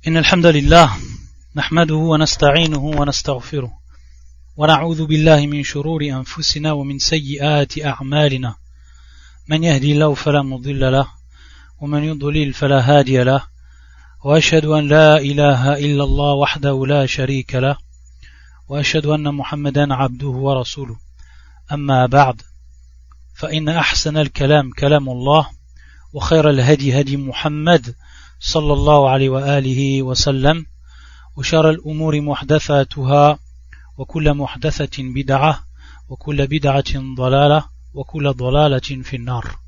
إن الحمد لله نحمده ونستعينه ونستغفره ونعوذ بالله من شرور أنفسنا ومن سيئات أعمالنا من يهدي الله فلا مضل له ومن يضلل فلا هادي له وأشهد أن لا إله إلا الله وحده لا شريك له وأشهد أن محمدا عبده ورسوله أما بعد فإن أحسن الكلام كلام الله وخير الهدي هدي محمد صلى الله عليه وآله وسلم وشر الأمور محدثاتها وكل محدثة بدعة وكل بدعة ضلالة وكل ضلالة في النار.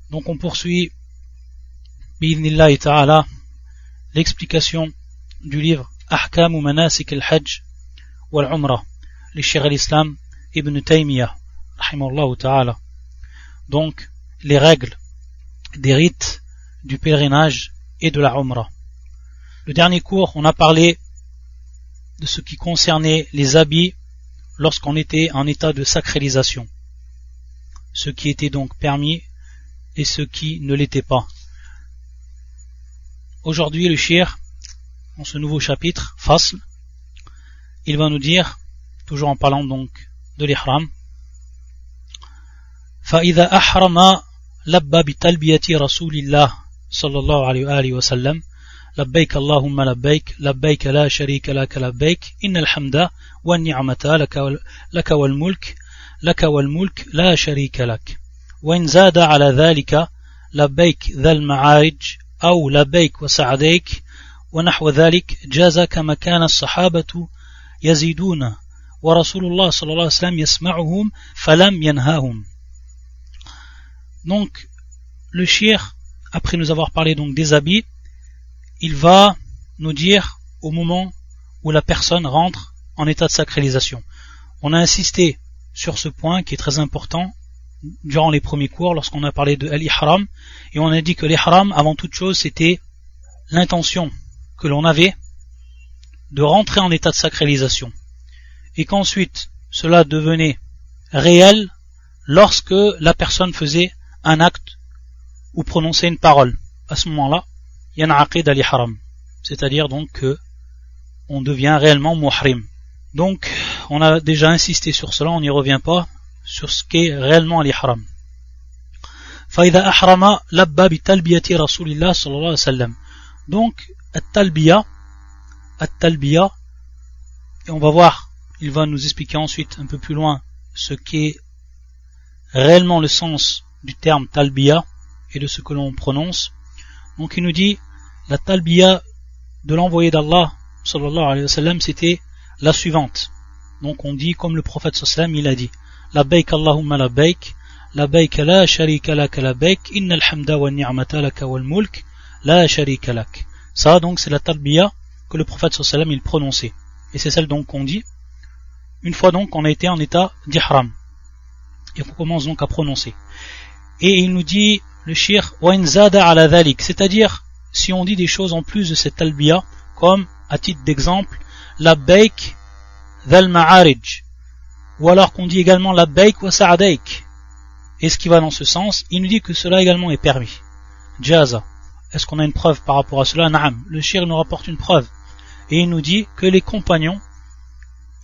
Donc on poursuit bi'idhnillahi ta'ala l'explication du livre Ahkamu Manasik al-Hajj wal-Umrah le Cheikh al-Islam Ibn Taymiyyah rahimahullah ta'ala. Donc les règles des rites du pèlerinage et de la Umrah. Le dernier cours, on a parlé de ce qui concernait les habits lorsqu'on était en état de sacralisation. Ce qui était donc permis et ce qui ne l'était pas. Aujourd'hui, le Cheikh, dans ce nouveau chapitre, Fasl, il va nous dire, toujours en parlant donc de l'ihram, فَإِذَا أَحْرَمَ لَبَّ بِتَلْبِيَةِ رَسُولِ اللَّهِ صلى الله عليه وآله وسلم لبيك اللهم لبيك لبيك لا شريك لك لبيك إن الحمد والنعمة لك والملك لا شريك لك وإن زاد على ذلك لبيك ذا المعارج أو لبيك وسعديك ونحو ذلك جاز كما كان الصحابة يزيدون ورسول الله صلى الله عليه وسلم يسمعهم فلم ينهاهم. Donc le cheikh, après nous avoir parlé donc des habits, il va nous dire au moment où la personne rentre en état de sacralisation. On a insisté sur ce point qui est très important durant les premiers cours lorsqu'on a parlé de l'ihram, et on a dit que l'ihram, avant toute chose, c'était l'intention que l'on avait de rentrer en état de sacralisation, et qu'ensuite cela devenait réel lorsque la personne faisait un acte ou prononcer une parole. À ce moment-là, yan'aqid al-ihram, c'est-à-dire donc que on devient réellement muhrim. Donc, on a déjà insisté sur cela, on n'y revient pas sur ce qu'est réellement l'ihram. فَإِذَا أَحْرَمَ لَبَّ بِتَلْبِيَةِ رَسُولِ اللَّهِ صلى الله عليه وسلم. Donc, at-talbiya, et on va voir, il va nous expliquer ensuite un peu plus loin ce qu'est réellement le sens du terme talbiya et de ce que l'on prononce. Donc il nous dit, la talbiya de l'envoyé d'Allah sallallahu alayhi wa sallam, c'était la suivante. Donc on dit comme le prophète sallallahu alayhi wa sallam, il a dit, labbaik Allahumma labbaik, labbaik la sharika lak labbaik, innal hamda wa ni'mata lak wal mulk la sharika lak. Ça donc c'est la talbiya que le prophète sallallahu alayhi wa sallam il prononçait. Et c'est celle donc qu'on dit une fois donc qu'on a été en état d'ihram et qu'on commence donc à prononcer. Et il nous dit le cheikh وَإِنْ زَادَ عَلَى ذَلِكَ, c'est-à-dire si on dit des choses en plus de cette talbiya, comme à titre d'exemple labbaik dhal ma'arij, ou alors qu'on dit également labbaik wa sa'daik, et ce qui va dans ce sens, il nous dit que cela également est permis. Jaza. Est-ce qu'on a une preuve par rapport à cela? Naam. Le cheikh nous rapporte une preuve et il nous dit que les compagnons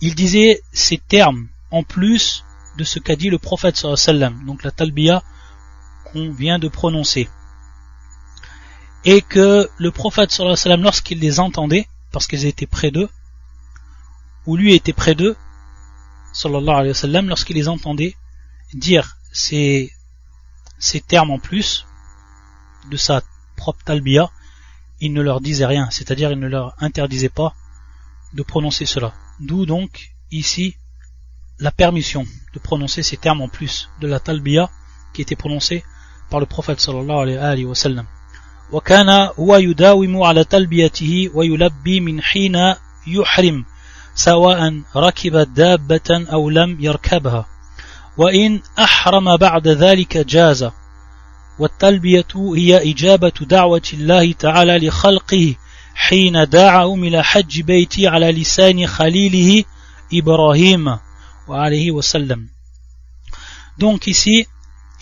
ils disaient ces termes en plus de ce qu'a dit le prophète sallallahu alayhi wa sallam, donc la talbiya qu'on vient de prononcer, et que le prophète sallallahu alayhi wa sallam, lorsqu'il les entendait, parce qu'ils étaient près d'eux, ou lui était près d'eux sallallahu alayhi wa sallam, lorsqu'il les entendait dire ces termes en plus de sa propre talbiya, il ne leur disait rien, c'est-à-dire il ne leur interdisait pas de prononcer cela. D'où donc ici la permission de prononcer ces termes en plus de la talbiya qui était prononcée par le prophète sallallahu alayhi wa sallam. وكان هو يداوم على تلبيته ويلبي من حين يحرم سواء ركب دابة أو لم يركبها وإن أحرم بعد ذلك جاز والتلبية هي إجابة دعوة الله تعالى لخلقه حين دعاهم إلى حج بيتي على لسان خليله إبراهيم وعليه وسلم. Donc ici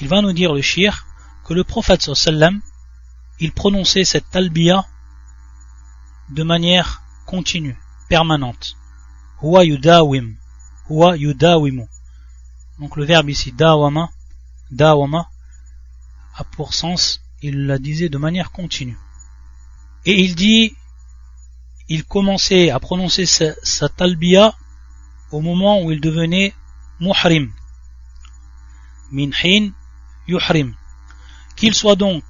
il va nous dire le cheikh que le prophète sallallahu alayhi wa sallam il prononçait cette talbiya de manière continue, permanente. Huwa yudawim. Huwa yudawimu. Donc le verbe ici, dawama, a pour sens, il la disait de manière continue. Et il dit, il commençait à prononcer sa talbiya au moment où il devenait muhrim. Min hin yuhrim. Qu'il soit donc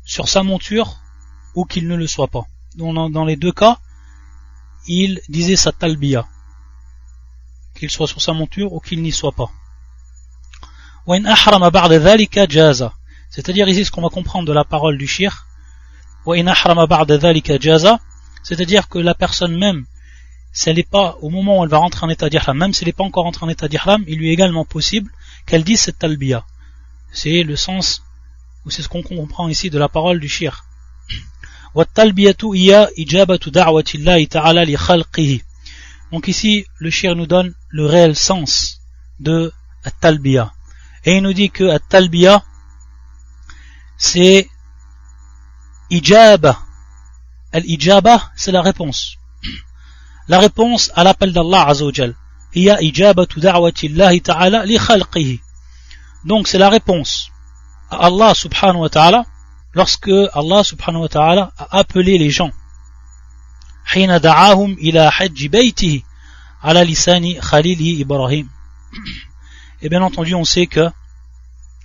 sur sa monture ou qu'il ne le soit pas. Dans les deux cas, il disait sa talbiya. Qu'il soit sur sa monture ou qu'il n'y soit pas. C'est-à-dire ici ce qu'on va comprendre de la parole du shir. C'est-à-dire que la personne même, si elle n'est pas au moment où elle va rentrer en état d'ihram, même si elle n'est pas encore rentrée en état d'ihram, il lui est également possible qu'elle dise cette talbiya. C'est le sens, ou c'est ce qu'on comprend ici de la parole du shir. Donc ici, le shir nous donne le réel sens de at-talbiya. Et il nous dit que at-talbiya, c'est ijaba. Al-ijaba, c'est la réponse. La réponse à l'appel d'Allah Azza wa Jal. Hiya ijabatu da'wati Allah ta'ala li khalqihi. Donc c'est la réponse à Allah subhanahu wa ta'ala lorsque Allah subhanahu wa ta'ala a appelé les gens. Hina da'ahum ila hajji baytihi ala lisani khalili Ibrahim. Et bien entendu on sait que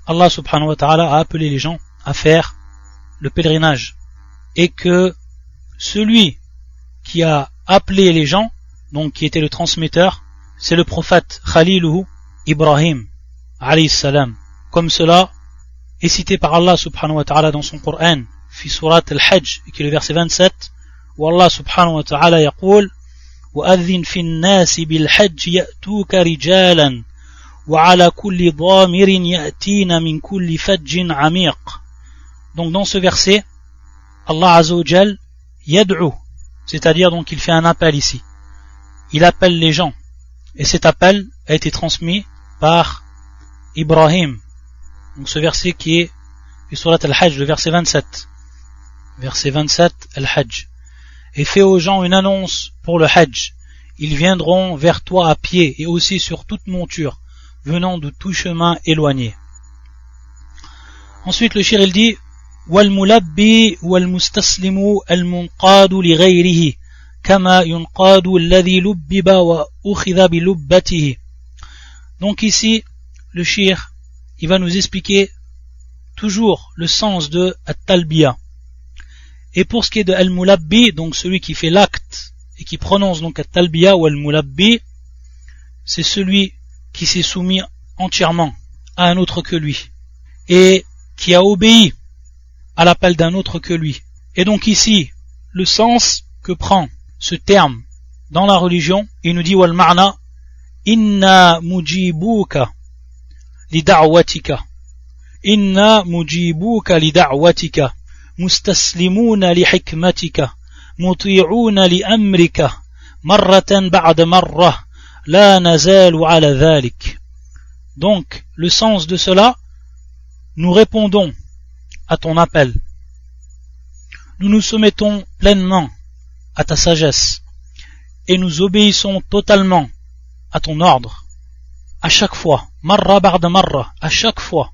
Allah subhanahu wa ta'ala a appelé les gens à faire le pèlerinage et que celui qui a appelé les gens, donc qui était le transmetteur, c'est le prophète Khaliluhu Ibrahim alayhi salam. Comme cela est cité par Allah subhanahu wa ta'ala dans son Coran, fi surat al-Hajj, qui est le verset 27, où Allah subhanahu wa ta'ala yaqul وَأَذِّنْ فِي النَّاسِ بِالْحَجِّ يَأْتُوكَ رِجَالًا وَعَلَى كُلِّ ضَامِرٍ يَأْتِينَ مِنْ كُلِّ فَجٍّ عَمِيقٍ. Donc dans ce verset, Allah Azza wa Jal yad'u, c'est-à-dire donc il fait un appel ici. Il appelle les gens. Et cet appel a été transmis par Ibrahim. Donc ce verset qui est du surat al-Hajj, le verset 27. Verset 27, al-Hajj. Et fais aux gens une annonce pour le Hajj. Ils viendront vers toi à pied et aussi sur toute monture, venant de tout chemin éloigné. Ensuite le shir il dit وَالْمُلَبِّي وَالْمُسْتَسْلِمُ الْمُنْقَادُ لِغَيْرِهِ كَمَا يُنْقَادُ الَّذِي لُبِّبَ وَأُخِذَ بِلُبَّتِهِ. Donc ici le shir il va nous expliquer toujours le sens de at-talbiya. Et pour ce qui est de al-mulabbi, donc celui qui fait l'acte et qui prononce donc at-talbiya ou al-mulabbi, c'est celui qui s'est soumis entièrement à un autre que lui et qui a obéi à l'appel d'un autre que lui. Et donc ici, le sens que prend ce terme dans la religion, il nous dit wal ma'na inna mujibuka li da'watika, inna mujibuka li da'watika, mustaslimuna li hikmatika, muti'una li amrika, marratan ba'da marra, la nazalu ala dhalik. Donc, le sens de cela, nous répondons à ton appel. Nous nous soumettons pleinement à ta sagesse et nous obéissons totalement à ton ordre. À chaque fois, marra ba'da marra, à chaque fois,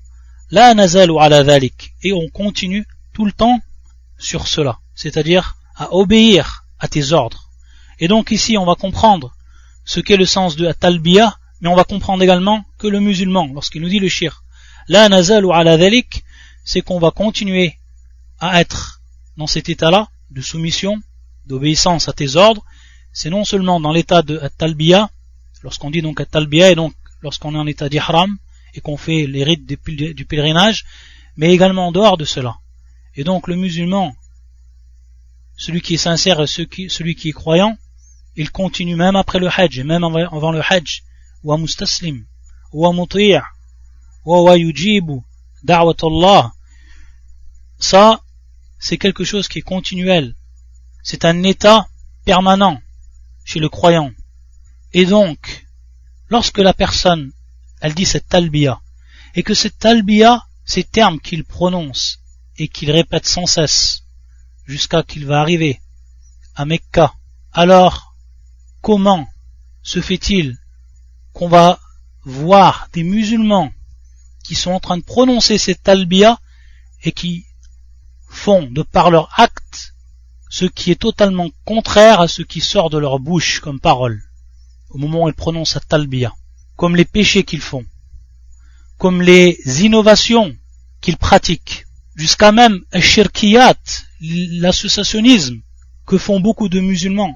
la nazalu ala dhalik, et on continue tout le temps sur cela, c'est-à-dire à obéir à tes ordres. Et donc ici on va comprendre ce qu'est le sens de at-talbiya, mais on va comprendre également que le musulman, lorsqu'il nous dit le shir, la nazalu ala dhalik, c'est qu'on va continuer à être dans cet état-là de soumission, d'obéissance à tes ordres. C'est non seulement dans l'état de at-talbiya, lorsqu'on dit donc at-talbiya, et donc lorsqu'on est en état d'ihram et qu'on fait les rites du pèlerinage, mais également en dehors de cela. Et donc le musulman, celui qui est sincère et celui qui est croyant, il continue même après le hajj, et même avant le hajj, wa mustaslim, wa muti', wa yujibu da'wat Allah. Ça, c'est quelque chose qui est continuel. C'est un état permanent chez le croyant. Et donc, lorsque la personne, elle dit cette talbiya, et que cette talbiya, ces termes qu'il prononce et qu'il répète sans cesse, jusqu'à qu'il va arriver à Mecca, alors comment se fait-il qu'on va voir des musulmans qui sont en train de prononcer cette talbiya et qui font de par leur acte ce qui est totalement contraire à ce qui sort de leur bouche comme parole au moment où ils prononcent cette talbiya, comme les péchés qu'ils font, comme les innovations qu'ils pratiquent, jusqu'à même le shirkiyat, l'associationnisme que font beaucoup de musulmans.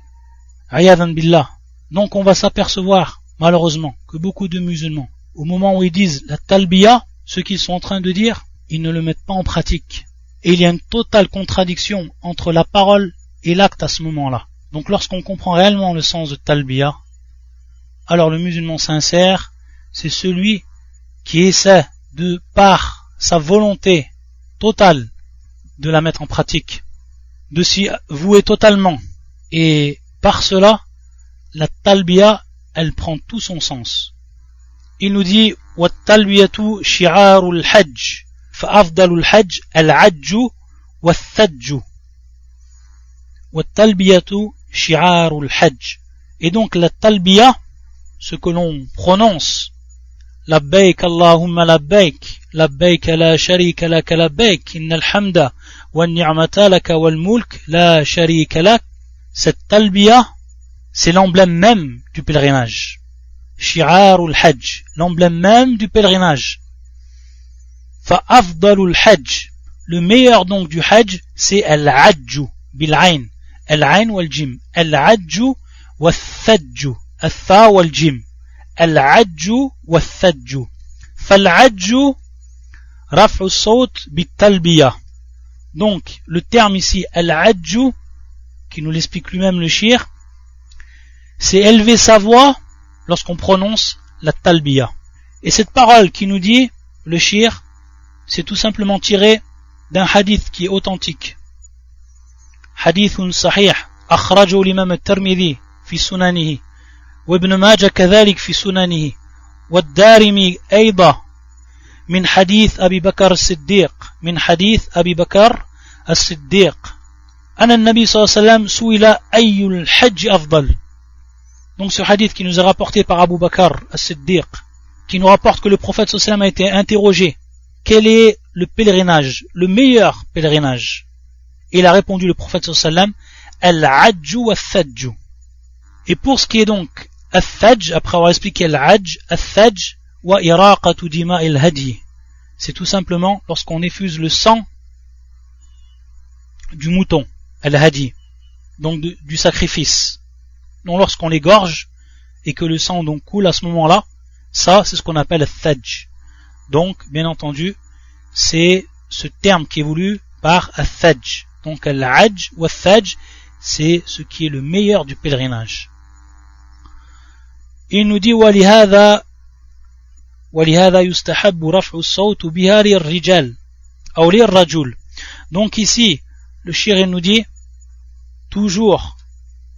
Ayadan billah. Donc on va s'apercevoir malheureusement que beaucoup de musulmans, au moment où ils disent la talbiya, ce qu'ils sont en train de dire, ils ne le mettent pas en pratique. Et il y a une totale contradiction entre la parole et l'acte à ce moment-là. Donc lorsqu'on comprend réellement le sens de talbiya, alors le musulman sincère, c'est celui qui essaie de, par sa volonté totale, de la mettre en pratique, de s'y vouer totalement. Et par cela, la talbiya, elle prend tout son sens. Il nous dit وَالتَّلْبِيَةُ شِعَارُ الْحَجِّ فَأَفْضَلُ الْحَجِّ الْعَجُّ وَالثَّجُّ وَالتَّلْبِيَةُ شِعَارُ الْحَجِّ. Et donc la talbiya, ce que l'on prononce, labbaik Allahumma labbaik, labbaik la sharika lak labbaik, innal hamda wan ni'mata lak wal mulk la sharika lak, cette talbiya, c'est l'emblème même du pèlerinage. Shi'arul hajj, l'emblème même du pèlerinage. Fa'afdalul hajj, le meilleur donc du hajj, c'est al-hajju, bil-ayn, al-ayn wal-jim, al-hajju wal-thajju, al-tha wal-jim, al-hajju wal-thajju. Fal-hajju, raf'u sawt bit-talbiya. Donc, le terme ici, al-hajju, qui nous l'explique lui-même le shir, c'est élever sa voix lorsqu'on prononce la talbiya. Et cette parole qui nous dit, le shir, c'est tout simplement tiré d'un hadith qui est authentique. Hadithun sahih, akhrajahu l'imam al-Tirmidhi fi sunanihi, wa ibn Majah kadhalik fi sunanihi, wa ad-Darimi ayda, min hadith Abi Bakr as-Siddiq, min hadith Abi Bakr as-Siddiq. Anna an-Nabi sallallahu alayhi wa sallam su'ila ayyul hajj afdal. Donc ce hadith qui nous est rapporté par Abu Bakr as-Siddiq, qui nous rapporte que le prophète sallallahu alayhi wa sallam a été interrogé, quel est le pèlerinage, le meilleur pèlerinage? Et il a répondu le prophète sallallahu alayhi wa sallam, al-hajju wa-thajju. Et pour ce qui est donc al-thajj, après avoir expliqué al-hajj, al-thajj wa iraqatu dima'il hadi, c'est tout simplement lorsqu'on effuse le sang du mouton, al-hadi, donc du sacrifice. Donc lorsqu'on l'égorge et que le sang donc coule à ce moment-là, ça c'est ce qu'on appelle al-thajj. Donc bien entendu, c'est ce terme qui est voulu par al-thajj. Donc al-hajj ou al-thajj, c'est ce qui est le meilleur du pèlerinage. Il nous dit وَلِهَذَا يُسْتَحَبُّ رَفْعُ الصَّوْتُ بِهَا لِلرِّجَالِ أو لِلرَّجُلِ. Donc ici, le shir nous dit toujours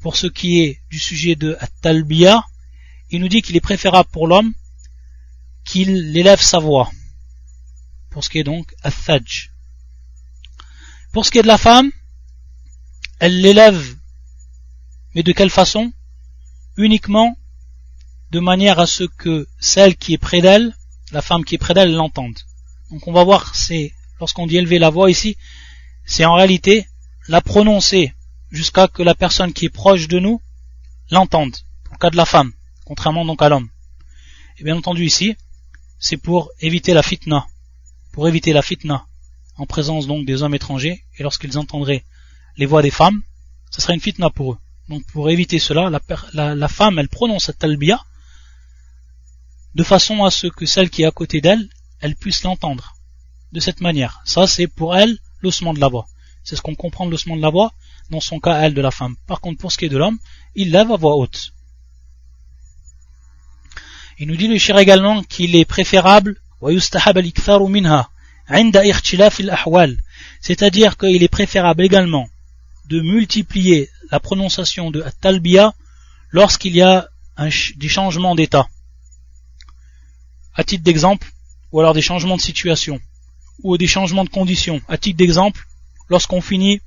pour ce qui est du sujet de At-Talbiya, il nous dit qu'il est préférable pour l'homme qu'il élève sa voix. Pour ce qui est donc At-Thajj. Pour ce qui est de la femme, elle l'élève, mais de quelle façon? Uniquement de manière à ce que celle qui est près d'elle, la femme qui est près d'elle, l'entende. Donc on va voir, c'est lorsqu'on dit élever la voix ici, c'est en réalité la prononcer jusqu'à que la personne qui est proche de nous l'entende, pour le cas de la femme, contrairement donc à l'homme. Et bien entendu ici, c'est pour éviter la fitna, en présence donc des hommes étrangers, et lorsqu'ils entendraient les voix des femmes, ce serait une fitna pour eux. Donc pour éviter cela, la femme, elle prononce la talbiya, de façon à ce que celle qui est à côté d'elle, elle puisse l'entendre, de cette manière. Ça c'est pour elle, l'ossement de la voix. C'est ce qu'on comprend de l'ossement de la voix, dans son cas, elle, de la femme. Par contre, pour ce qui est de l'homme, il lève à voix haute. Il nous dit le shir également qu'il est préférable, c'est-à-dire qu'il est préférable également de multiplier la prononciation de At-Talbiya lorsqu'il y a des changements d'état. À titre d'exemple, ou alors des changements de situation, ou des changements de conditions. À titre d'exemple, lorsqu'on finit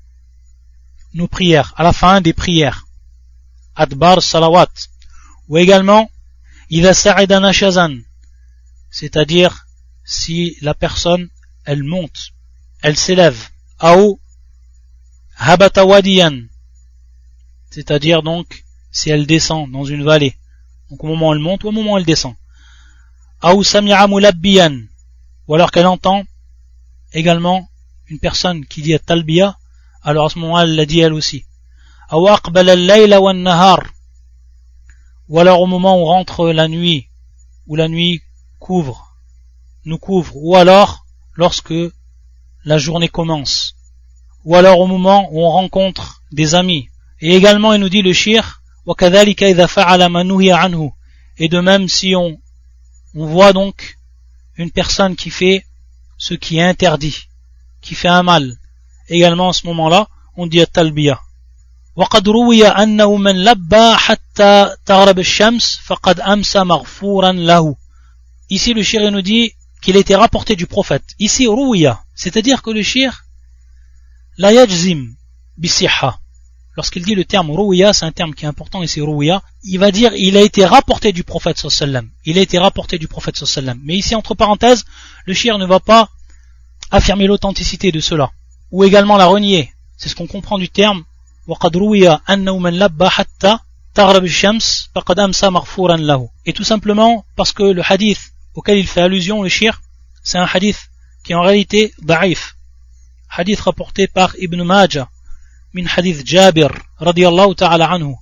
nos prières, à la fin des prières. Adbar salawat. Ou également, idha sa'ida nashazan, c'est-à-dire si la personne, elle monte, elle s'élève. Aou habata wadiyan, c'est-à-dire donc si elle descend dans une vallée. Donc au moment où elle monte ou au moment où elle descend. Aou sami'a mulabbiyan, ou alors qu'elle entend également une personne qui dit at-talbiya, alors à ce moment-là elle l'a dit elle aussi. Aou aqbala al-layla wan nahar, ou alors au moment où rentre la nuit, où la nuit nous couvre, ou alors lorsque la journée commence, ou alors au moment où on rencontre des amis. Et également il nous dit le shir, وَكَذَلِكَ إِذَا فَعَلَ مَا نُهِيَ عَنْهُ, et de même si on voit donc une personne qui fait ce qui est interdit, qui fait un mal, également à ce moment-là on dit at-talbiya. وَقَدْ رُوِيَ أَنَّهُ مَنْ لَبَّى حَتَّى تَغْرَبَ الشَّمْسِ فَقَدْ أَمْسَى مَغْفُورًا لَهُ. Ici le shir nous dit qu'il a été rapporté du prophète. Ici ruwiya, c'est-à-dire que le shir la yajzim bisihha. Lorsqu'il dit le terme ruwiya, c'est un terme qui est important ici, ruwiya, il va dire il a été rapporté du prophète sallallahu. Il a été rapporté du prophète sallallahu. Mais ici entre parenthèses, le shir ne va pas affirmer l'authenticité de cela, ou également la renier. C'est ce qu'on comprend du terme وَقَدْ رُوِيَ أَنَّهُ مَنْ لَبَّى حَتَّى تَغْرَبَ الشَّمْسِ فَقَدْ أَمْسَى مَغْفُورًا لَهُ. Et tout simplement parce que le hadith auquel il fait allusion, le shir, c'est un hadith qui est en réalité da'if. Hadith rapporté par Ibn Majah, min hadith Jabir, radiyallahu ta'ala anhu,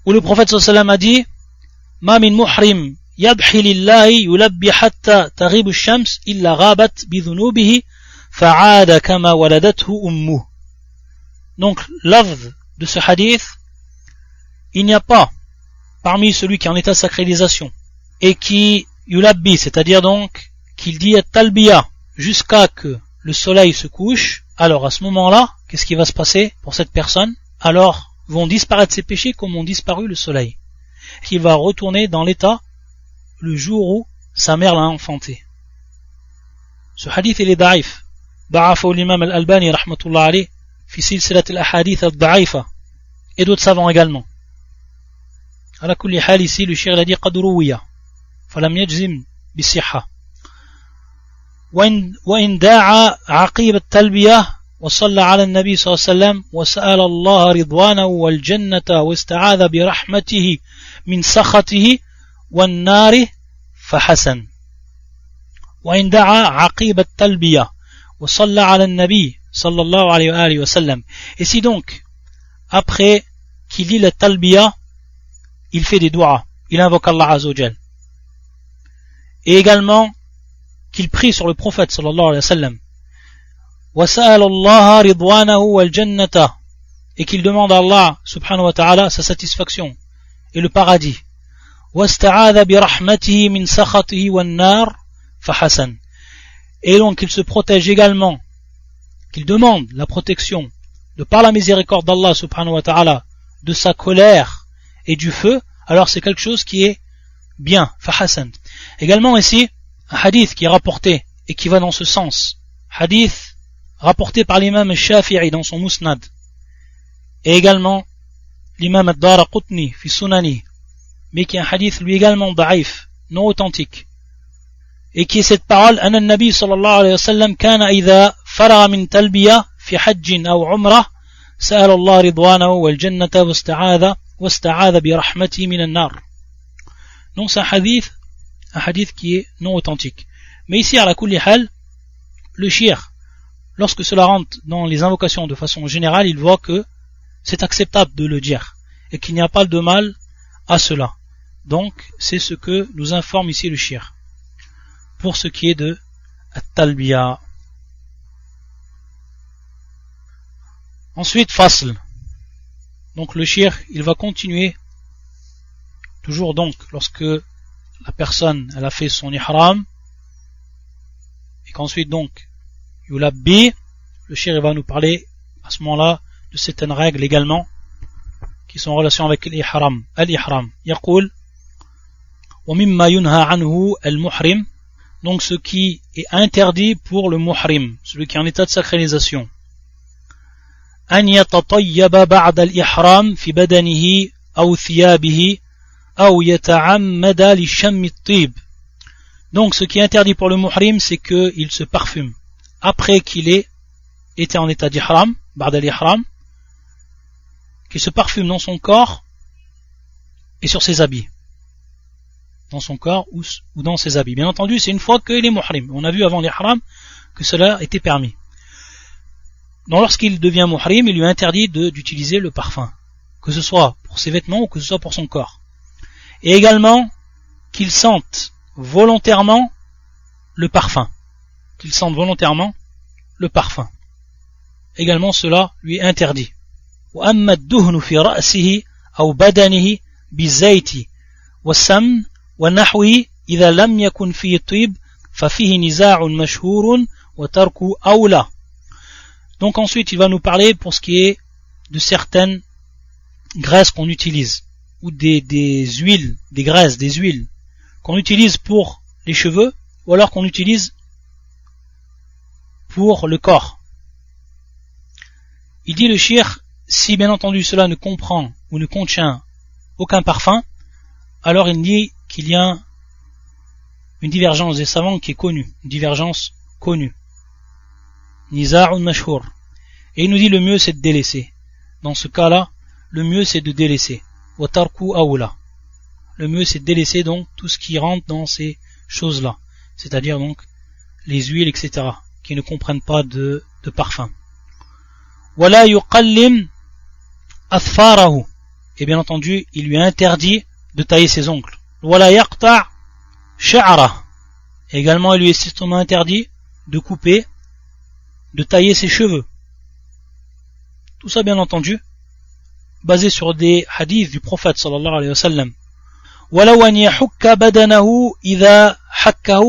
où le prophète sallallahu alayhi wa sallam a dit Ma min muhrim yadhi lillahi yulabbi hatta taghibu shams illa ghabat bidhunubihi fa'ada kama waladathu ummuh. Donc, l'avd de ce hadith, il n'y a pas parmi celui qui est en état de sacralisation et qui yulabbi, c'est-à-dire donc qu'il dit at-talbiya jusqu'à que le soleil se couche, alors à ce moment-là, qu'est-ce qui va se passer pour cette personne? Alors vont disparaître ses péchés comme ont disparu le soleil. Il va retourner dans l'état le jour où sa mère l'a enfanté. Ce hadith il est da'if. Da'afa l'imam al-Albani rahmatullah alayh fi silsilat al-ahadith al-da'ifa, et d'autres savants également. Ala kulli hal, ici le shir a dit qad ruwiya falam yajzim bisihha. وإن داعى عقيب التلبية وصلى على النبي صلى الله عليه وسلم وسأل الله رضوانه والجنة واستعاذ برحمته من سخطه والنار فحسن. وإن دعا عقيب التلبية وصلى على النبي صلى الله عليه وآله وسلم. Et si donc, après qu'il lit le talbiya, il fait des du'as, il invoque Allah Azza wa Jal. Et également, qu'il prie sur le prophète sallallahu alayhi wa sallam, wa sa'ala Allah ridwanahu wal jannata, et qu'il demande à Allah subhanahu wa ta'ala sa satisfaction et le paradis, wasta'adha bi rahmatihi min sakhatihi wan nar fa hasan, et donc qu'il se protège également, qu'il demande la protection de par la miséricorde d'Allah subhanahu wa ta'ala de sa colère et du feu, alors c'est quelque chose qui est bien, fa hasan. Également ici un hadith qui est rapporté et qui va dans ce sens, hadith rapporté par l'imam al-Shafi'i dans son Musnad, et également l'imam al-Daraqutni fi Sunani, mais qui est un hadith lui également da'if, non authentique, et qui est cette parole anna an-nabi sallallahu alayhi wa sallam kana idha faraga min talbiya fi hajjin aw umrah sa'ala Allah ridwanahu wal jannata wasta'adha bi rahmatihi min an-nar. Donc c'est un hadith qui est non authentique. Mais ici, à la kulli hal, le shir, lorsque cela rentre dans les invocations de façon générale, il voit que c'est acceptable de le dire et qu'il n'y a pas de mal à cela. Donc, c'est ce que nous informe ici le shir. Pour ce qui est de at-talbiya. Ensuite, fasl. Donc, le shir, il va continuer, toujours donc, lorsque la personne, elle a fait son ihram, et qu'ensuite donc, yulabbi, le shir va nous parler à ce moment-là de certaines règles également qui sont en relation avec l'ihram. Al-ihram, yaqul, wa mimma yunha anhu al-muhrim, donc ce qui est interdit pour le muhrim, celui qui est en état de sacralisation. أن يتطيب بعد الإحرام في بدنه أو ثيابه أو يتعمد لشم الطيب. Donc ce qui est interdit pour le muhrim, c'est qu'il se parfume après qu'il ait été en état d'ihram, بعد الإحرام, qu'il se parfume dans son corps et sur ses habits. Dans son corps ou dans ses habits. Bien entendu, c'est une fois qu'il est muhrim. On a vu avant l'ihram que cela était permis. Donc lorsqu'il devient muhrim, il lui est interdit d'utiliser le parfum, que ce soit pour ses vêtements ou que ce soit pour son corps. Et également qu'il sente volontairement le parfum. Qu'il sente volontairement le parfum. Également cela lui est interdit. وأما الدهن في رأسه أو بدنه بالزيت والسمن ونحوه إذا لم يكن فيه طيب ففيه نزاع مشهور وترك أولى. Donc ensuite il va nous parler pour ce qui est de certaines graisses qu'on utilise ou des huiles, des graisses, des huiles qu'on utilise pour les cheveux ou alors qu'on utilise pour le corps. Il dit le cheikh, si bien entendu cela ne comprend ou ne contient aucun parfum, alors il dit qu'il y a une divergence des savants qui est connue, une divergence connue. Niza'un mashhur. Et il nous dit le mieux c'est de délaisser. Dans ce cas-là, le mieux c'est de délaisser. Wa tarku awla. Le mieux c'est de délaisser donc tout ce qui rentre dans ces choses-là. C'est-à-dire donc les huiles, etc. qui ne comprennent pas de parfum. Wala yuqallim athfarahu. Et bien entendu, il lui est interdit de tailler ses ongles. Wala yaqta' sha'ra. Également, il lui est strictement interdit de couper, de tailler ses cheveux. Tout ça, bien entendu, basé sur des hadiths du prophète sallallahu alayhi wa sallam. ولو أن يحك بدنه إذا حكه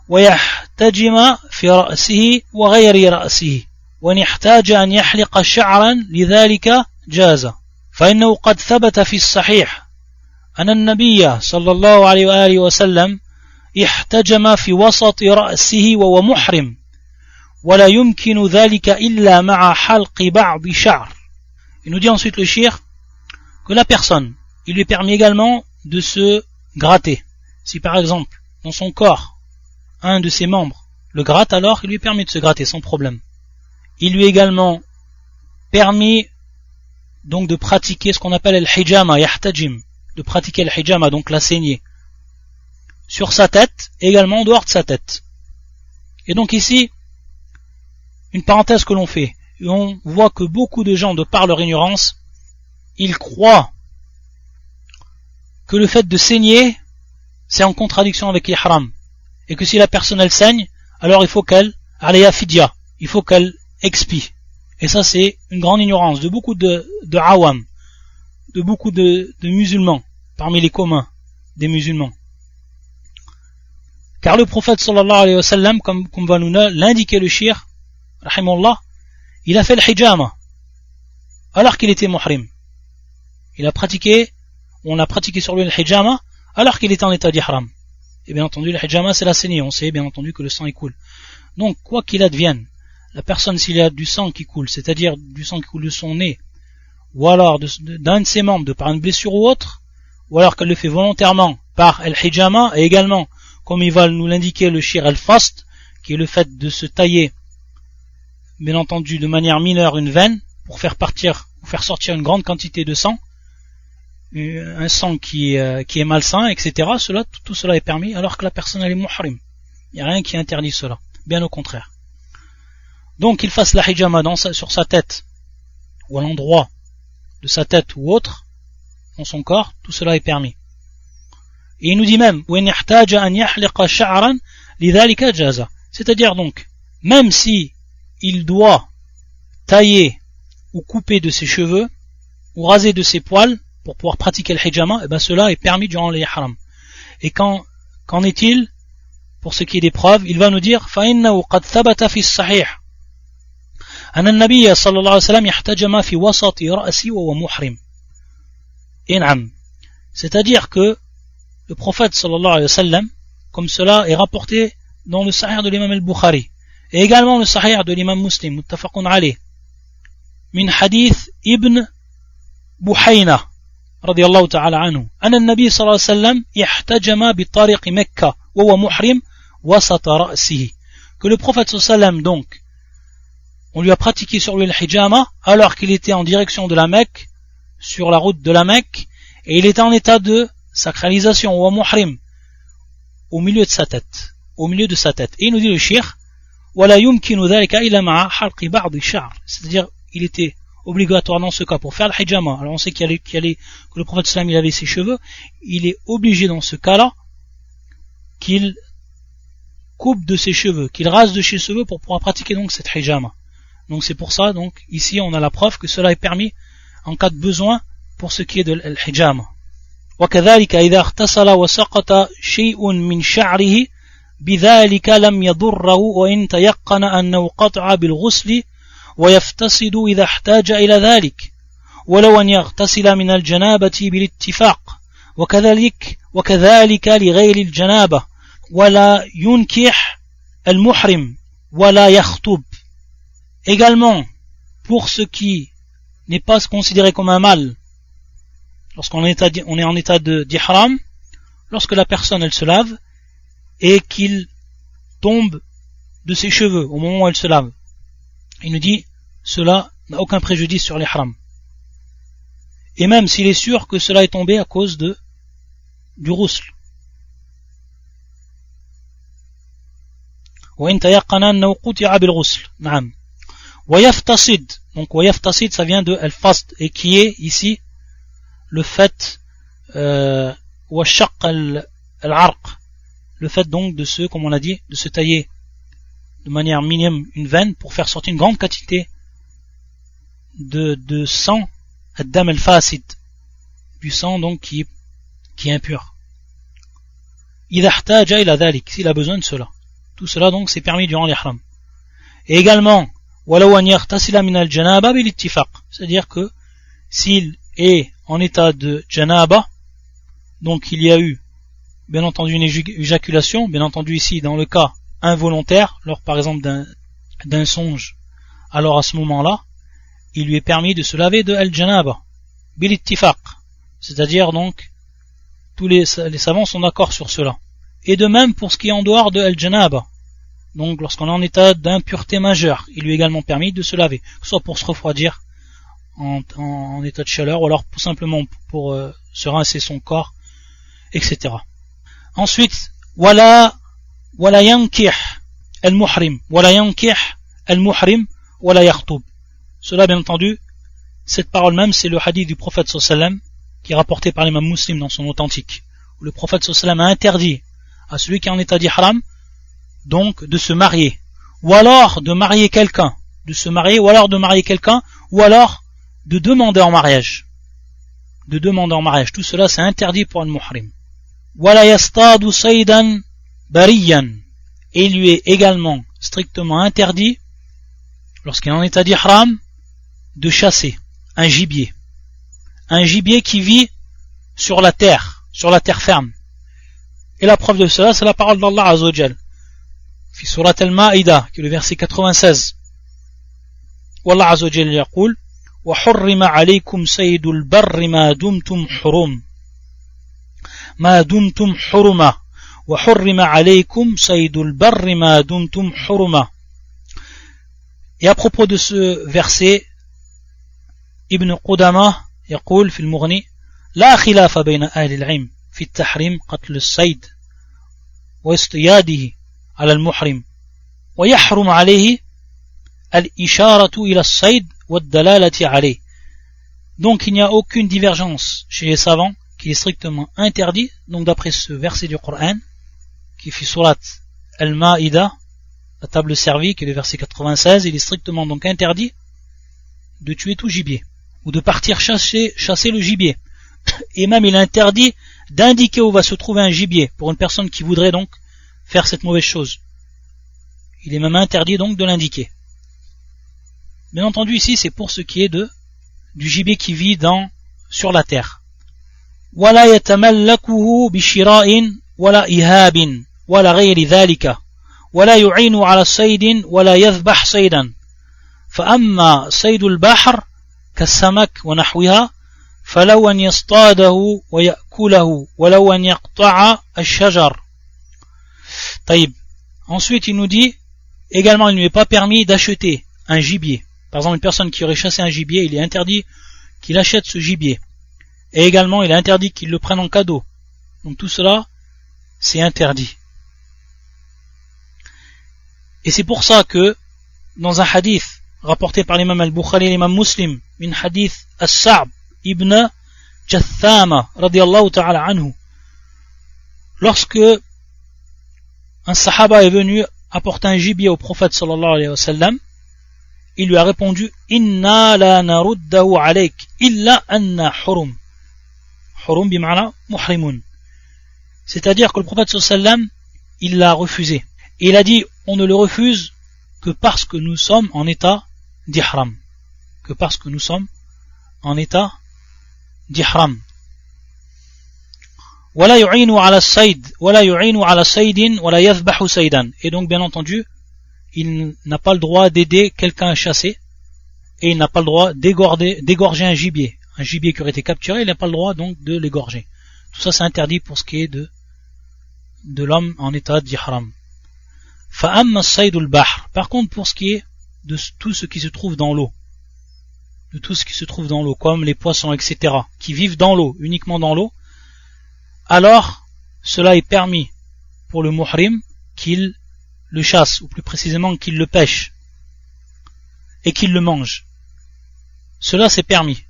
ويحتجم في رأسه وغير رأسه وإن احتاج أن يحلق شعرا لذلك جاز فإنه قد ثبت في الصحيح أن النبي صلى الله عليه وآله وسلم احتجم في وسط رأسه وهو محرم ولا يمكن ذلك إلا مع حلق بعض شعر. Il nous dit ensuite le cheikh que la personne, il lui permet également de se gratter. Si par exemple, dans son corps, un de ses membres le gratte, alors il lui permet de se gratter sans problème. Il lui est également permis donc de pratiquer ce qu'on appelle le hijama, yahtajim, de pratiquer le hijama, donc la saignée, sur sa tête et également en dehors de sa tête. Et donc ici, une parenthèse que l'on fait, et on voit que beaucoup de gens, de par leur ignorance, ils croient que le fait de saigner, c'est en contradiction avec l'ihram, et que si la personne elle saigne, alors il faut qu'elle, alayha fidya, il faut qu'elle expie. Et ça c'est une grande ignorance de beaucoup de awam, de beaucoup de musulmans, parmi les communs des musulmans. Car le prophète sallallahu alayhi wa sallam, comme va nous l'indiquer le cheikh, rahimahullah, il a fait le hijama, alors qu'il était muhrim. Il a pratiqué, on a pratiqué sur lui le hijama, alors qu'il était en état d'ihram. Et bien entendu, le hijama c'est la saignée, on sait bien entendu que le sang il coule. Donc, quoi qu'il advienne, la personne s'il y a du sang qui coule, c'est-à-dire du sang qui coule de son nez, ou alors d'un de ses membres, de par une blessure ou autre, ou alors qu'elle le fait volontairement par el hijama, et également, comme il va nous l'indiquer le shir al-fast, qui est le fait de se tailler, bien entendu de manière mineure une veine, pour faire partir, ou faire sortir une grande quantité de sang, un sang qui est malsain, etc. Tout cela est permis, alors que la personne elle est muhrim. Il n'y a rien qui interdit cela, bien au contraire. Donc qu'il fasse la hijama sur sa tête, ou à l'endroit de sa tête ou autre, dans son corps, tout cela est permis. Et il nous dit même, c'est-à-dire donc, même si il doit tailler ou couper de ses cheveux, ou raser de ses poils, pour pouvoir pratiquer le hijama, et ben cela est permis durant l'ihram. Et qu'en est-il pour ce qui est des preuves? Il va nous dire فَإِنَّهُ قَدْ ثَبَتَ فِي الصَّحِيحِ أَنَّ النَّبِيَّ صلى الله عليه وسلم يحتجم في وسط رأسه وهو محرم. إنعم. C'est-à-dire que le prophète sallallahu alayhi wa sallam, comme cela est rapporté dans le sahih de l'imam al-Bukhari, et également le sahih de l'imam Muslim, muttafaqun alayh, من حديث ابن بحينة رضي الله تعالى عنه أن النبي صلى الله عليه وسلم احتجم بطريق مكة وهو محرم وسط رأسه, que le prophète صلى الله عليه وسلم donc on lui a pratiqué sur lui le hijama alors qu'il était en direction de la Mecque, sur la route de la Mecque, et il était en état de sacralisation ou muhrim au milieu de sa tête, et il nous dit le cheikh ولا يمكن ذلك إلا مع حلق بعض الشعر, c'est-à-dire il était obligatoire dans ce cas pour faire le hijama. Alors on sait que le prophète sallam il avait ses cheveux, il est obligé dans ce cas-là qu'il coupe de ses cheveux, qu'il rase de ses cheveux pour pouvoir pratiquer donc cette hijama. Donc c'est pour ça, donc ici on a la preuve que cela est permis en cas de besoin pour ce qui est de l'hijama. وكذلك إذا اغتسل وسقط شيء من شعره بذلك لم يضره وإن تيقن أنه قطع بالغسل ويفتسد إذا احتاج إلى ذلك ولو أن يغتسل من الجنابة بالاتفاق وكذلك لغير الجنابة ولا ينكح المحرم ولا يخطب. Également, pour ce qui n'est pas considéré comme un mal, lorsqu'on est en état d'ihram, lorsque la personne elle se lave et qu'il tombe de ses cheveux au moment où elle se lave, il nous dit cela n'a aucun préjudice sur l'ihram, et même s'il est sûr que cela est tombé à cause du ghusl. وإن تيقن أنه قطع بالغسل. نعم. ويفتسد, donc ويفتسد ça vient de al-fasd, et qui est ici le fait وشق العرق, le fait donc de se, comme on a dit, de se tailler de manière minime une veine pour faire sortir une grande quantité de sang, ad-dam al-fasid, du sang donc qui est impur. إذا احتاج إلى ذلك, s'il a besoin de cela. Tout cela donc c'est permis durant l'ihram. Et également ولو أن يغتسل من الجنابة بالاتفاق, c'est-à-dire que s'il est en état de janaba, donc il y a eu bien entendu une éjaculation, bien entendu ici dans le cas involontaire, lors par exemple d'un songe, alors à ce moment-là il lui est permis de se laver de al-janaba bil ittifaq, c'est-à-dire donc tous les savants sont d'accord sur cela. Et de même pour ce qui est en dehors de al-janaba, donc lorsqu'on est en état d'impureté majeure, il lui est également permis de se laver, que ce soit pour se refroidir en état de chaleur, ou alors tout simplement pour se rincer son corps, etc. Ensuite, wala yankih al-muhrim wala yakhtub. Cela bien entendu, cette parole même c'est le hadith du prophète sallallahu alayhi wa sallam qui est rapporté par l'imam Muslim dans son authentique, où le prophète sallallahu alayhi wa sallam a interdit à celui qui est en état d'ihram donc de se marier, ou alors de marier quelqu'un, ou alors de demander en mariage. Tout cela c'est interdit pour un muhrim. Wala yastadu saydan bariyan, et il lui est également strictement interdit, lorsqu'il est en état d'ihram, de chasser un gibier qui vit sur la terre ferme. Et la preuve de cela c'est la parole d'Allah Azza wa Jal fi surat al-Ma'ida, qui est le verset 96. Wallah Azza wa Jal yaqul وحرم عليكم صيد البر ما دمتم حرما وحرم عليكم صيد البر ما دمتم حرما. Et à propos de ce verset, Ibn Qudama يقول في المغني لا خلاف بين أهل العلم في التحريم قتل الصيد واصطياده على المحرم ويحرم عليه الإشارة إلى الصيد والدلالة عليه. Donc il n'y a aucune divergence chez les savants qu'il est strictement interdit, donc d'après ce verset du Coran qui fait surat al-Ma'ida, la table servie, qui est le verset 96, il est strictement donc interdit de tuer tout gibier ou de partir chasser le gibier, et même il est interdit d'indiquer où va se trouver un gibier pour une personne qui voudrait donc faire cette mauvaise chose. Il est même interdit donc de l'indiquer. Bien entendu ici c'est pour ce qui est du gibier qui vit sur la terre. ولا يتملكه بشراء ولا إهاب ولا غير ذلك ولا يعين على الصيد ولا يذبح صيدا فأما صيد البحر كالسمك ونحوها فلو أن يصطاده ويأكله ولو أن يقطع الشجر. طيب. Ensuite il nous dit également il ne lui est pas permis d'acheter un gibier. Par exemple une personne qui aurait chassé un gibier, il est interdit qu'il achète ce gibier. Et également il est interdit qu'il le prenne en cadeau. Donc tout cela c'est interdit. Et c'est pour ça que dans un hadith rapporté par l'imam al-Bukhari et l'imam Muslim, min hadith as-Sa'b ibn Jathama radiyallahu ta'ala anhu, lorsque un sahaba est venu apporter un gibier au prophète sallallahu alayhi wa sallam, il lui a répondu inna la naruddahu alayk illa anna hurum. Hurum bima'na muhrimun. C'est-à-dire que le prophète sallallahu alayhi wa sallam, il l'a refusé. Et il a dit on ne le refuse que parce que nous sommes en état d'ihram. Que parce que nous sommes en état d'ihram. ولا يعين على الصيد ولا يعين على صيد ولا يذبح صيدا. Et donc bien entendu il n'a pas le droit d'aider quelqu'un à chasser et il n'a pas le droit d'égorger un gibier qui aurait été capturé. Il n'a pas le droit donc de l'égorger. Tout ça c'est interdit pour ce qui est de l'homme en état d'ihram. فأما الصيد البحر. Par contre pour ce qui est de tout ce qui se trouve dans l'eau, de tout ce qui se trouve dans l'eau comme les poissons etc. qui vivent dans l'eau, uniquement dans l'eau, alors cela est permis pour le muhrim qu'il le chasse, ou plus précisément qu'il le pêche et qu'il le mange. Cela c'est permis.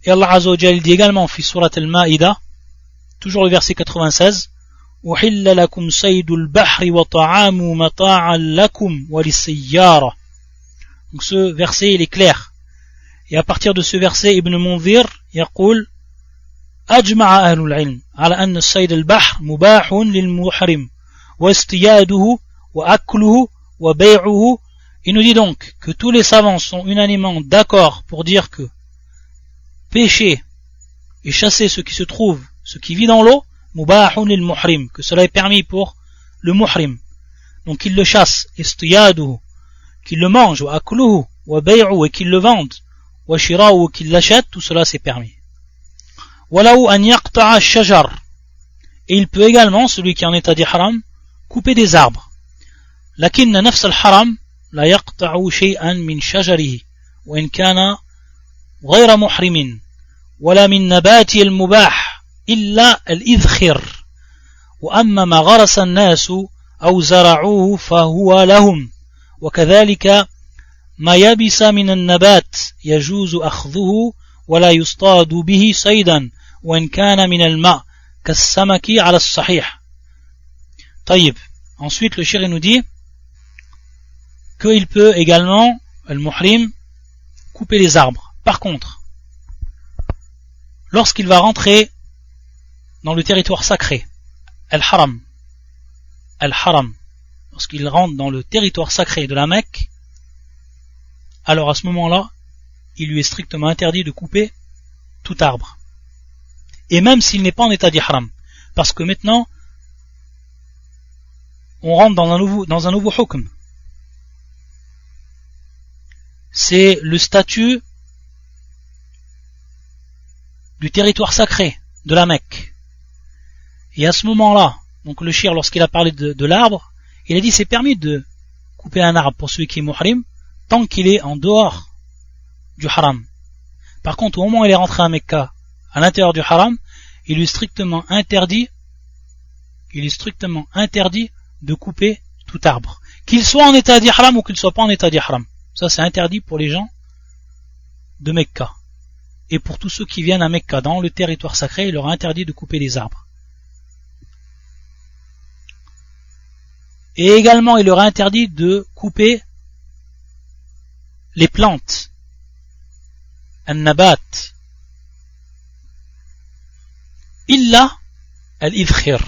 Et Allah Azza wa Jalla dit également fi surat al-Ma'ida, toujours le verset 96, أُحِلَّ لَكُمْ صَيْدُ الْبَحْرِ وَطَعَامُ مَتَاعًا لَكُمْ وَلِلسَّيَّارَةِ. Donc ce verset il est clair. Et à partir de ce verset Ibn Munzir يقول أجمع أهل العلم على أن الصيد البحر مباح للمحرم واصطياده وأكله وبيعه. Il nous dit donc que tous les savants sont unanimement d'accord pour dire que pêcher et chasser ce qui se trouve, ce qui vit dans l'eau, mubahun lil muhrim, que cela est permis pour le muhrim. Donc qu'il le chasse, istiyaduhu, qu'il le mange, wa akluhu, wa bay'u, et qu'il le vende, wa shira'u, qu'il l'achète, tout cela c'est permis. Walau an yaqta'a shajar. Et il peut également, celui qui est en état d'ihram, couper des arbres. Lakinna nafs al-haram la yaqta'u shay'an min shajarihi, wa in kana ghayra muhrimin, wala min nabati al-mubah إلا الإذخر وأما ما غرس الناس أو زرعوه فهو لهم وكذلك ما يبس من النبات يجوز أخذه ولا يصطاد به صيدا وإن كان من الماء كالسمك على الصحيح. طيب. Ensuite le shir nous dit qu'il peut également le muhrim couper les arbres. Par contre lorsqu'il va rentrer dans le territoire sacré, al-haram, lorsqu'il rentre dans le territoire sacré de la Mecque, alors à ce moment-là, il lui est strictement interdit de couper tout arbre. Et même s'il n'est pas en état d'ihram, parce que maintenant, on rentre dans un nouveau hukm. C'est le statut du territoire sacré de la Mecque. Et à ce moment-là, donc le shir, lorsqu'il a parlé de l'arbre, il a dit c'est permis de couper un arbre pour celui qui est muhrim, tant qu'il est en dehors du haram. Par contre, au moment où il est rentré à Mecca, à l'intérieur du haram, il lui est strictement interdit de couper tout arbre. Qu'il soit en état d'ihram ou qu'il ne soit pas en état d'ihram. Ça c'est interdit pour les gens de Mecca. Et pour tous ceux qui viennent à Mecca, dans le territoire sacré, il leur est interdit de couper les arbres. Et également, il leur est interdit de couper les plantes, an-nabat, illa al-idkhir.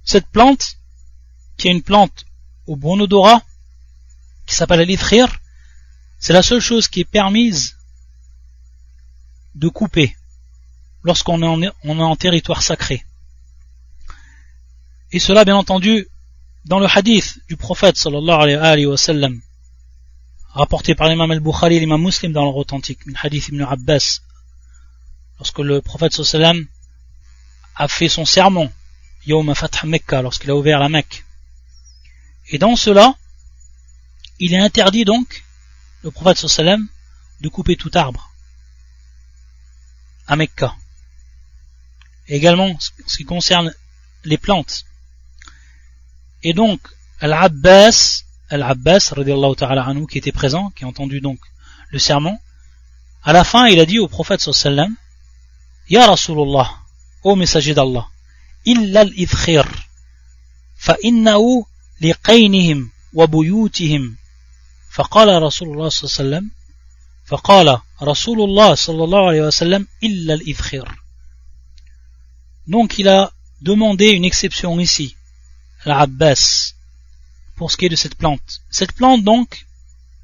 Cette plante, qui est une plante au bon odorat, qui s'appelle al-idkhir, c'est la seule chose qui est permise de couper lorsqu'on est en territoire sacré. Et cela, bien entendu, dans le hadith du prophète sallallahu alayhi wa sallam, rapporté par l'imam al-Bukhari et l'imam Muslim dans leur authentique, min hadith ibn Abbas, lorsque le prophète sallam a fait son sermon, Yawm Fath Mekka, lorsqu'il a ouvert la Mecque. Et dans cela, il est interdit donc, le prophète sallam, de couper tout arbre à Mecca. Et également, en ce qui concerne les plantes. Et donc, Al-Abbas, radiallahu ta'ala anhu, qui était présent, qui a entendu donc le sermon, à la fin, il a dit au prophète sallam, Ya Rasulullah, ô messager d'Allah, illa al-idkhir, fa innahu liqaynihim wa buyutihim. فقال رسول الله صلى الله عليه وسلم فقال رسول الله صلى الله عليه وسلم إلا الإذخير. Donc il a demandé une exception ici, l'Abbas, pour ce qui est de cette plante. Cette plante donc,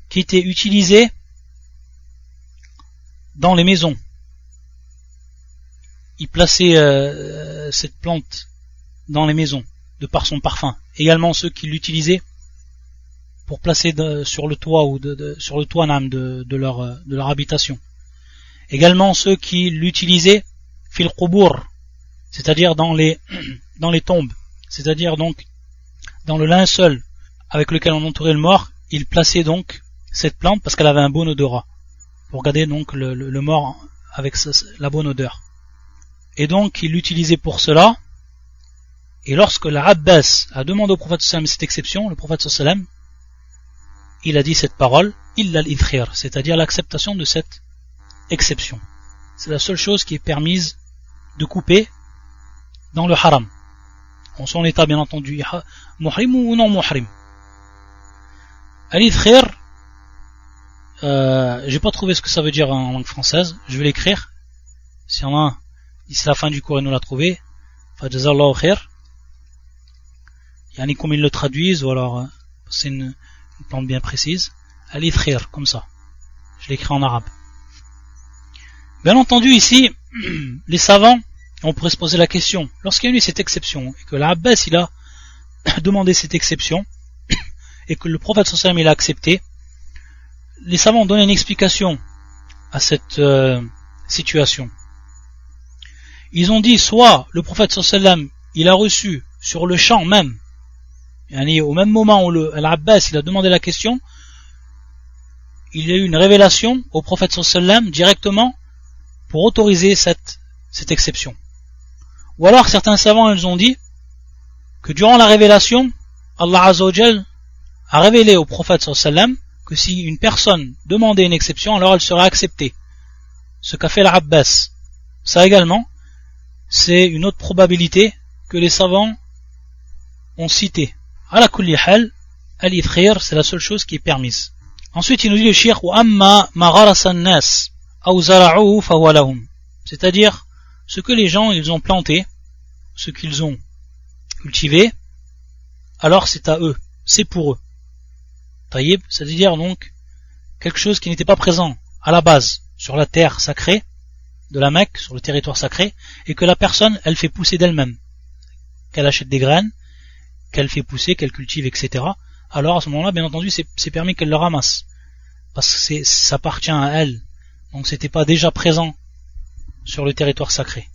qui était utilisée dans les maisons. Il plaçait cette plante dans les maisons, de par son parfum. Également ceux qui l'utilisaient pour placer sur le toit ou sur le toit de leur habitation. Également ceux qui l'utilisaient fil qubur, c'est-à-dire dans les tombes, c'est-à-dire donc dans le linceul avec lequel on entourait le mort, ils plaçaient donc cette plante parce qu'elle avait un bon odorat, pour garder donc le mort avec la bonne odeur. Et donc ils l'utilisaient pour cela. Et lorsque l'Abbas a demandé au prophète sallam cette exception, le prophète sallam, il a dit cette parole, illa al-idkhir, c'est-à-dire l'acceptation de cette exception. C'est la seule chose qui est permise de couper dans le haram. En son état, bien entendu, muhrim ou non muhrim. Al-idkhir, j'ai pas trouvé ce que ça veut dire en langue française, je vais l'écrire. Si on a, d'ici la fin du cours, il nous l'a trouvé. Fajazallahu khair. Yani comme ils le traduisent, ou alors, c'est une plante bien précise, al-idkhir, comme ça. Je l'écris en arabe. Bien entendu, ici, les savants, on pourrait se poser la question, lorsqu'il y a eu cette exception, et que l'Abbas, il a demandé cette exception, et que le prophète sallam il a accepté, les savants ont donné une explication à cette situation. Ils ont dit, soit le prophète sallam il a reçu sur le champ même, au même moment où l'Abbas il a demandé la question, il y a eu une révélation au prophète sallam directement pour autoriser cette exception. Ou alors certains savants ils ont dit que durant la révélation, Allah Azza wa Jal a révélé au prophète sallam que si une personne demandait une exception, alors elle serait acceptée. Ce qu'a fait l'Abbas. Ça également, c'est une autre probabilité que les savants ont citée. Ala kulli hal, al-idkhir, c'est la seule chose qui est permise. Ensuite, il nous dit le shir, wa amma ma gharasa an-nas aw zara'uhu fa huwa lahum. C'est-à-dire, ce que les gens, ils ont planté, ce qu'ils ont cultivé, alors c'est à eux, c'est pour eux. Taïb, c'est-à-dire donc, quelque chose qui n'était pas présent à la base, sur la terre sacrée, de la Mecque, sur le territoire sacré, et que la personne, elle fait pousser d'elle-même. Qu'elle achète des graines, qu'elle fait pousser, qu'elle cultive, etc. Alors à ce moment-là, bien entendu, c'est permis qu'elle le ramasse. Parce que ça appartient à elle. Donc c'était pas déjà présent sur le territoire sacré.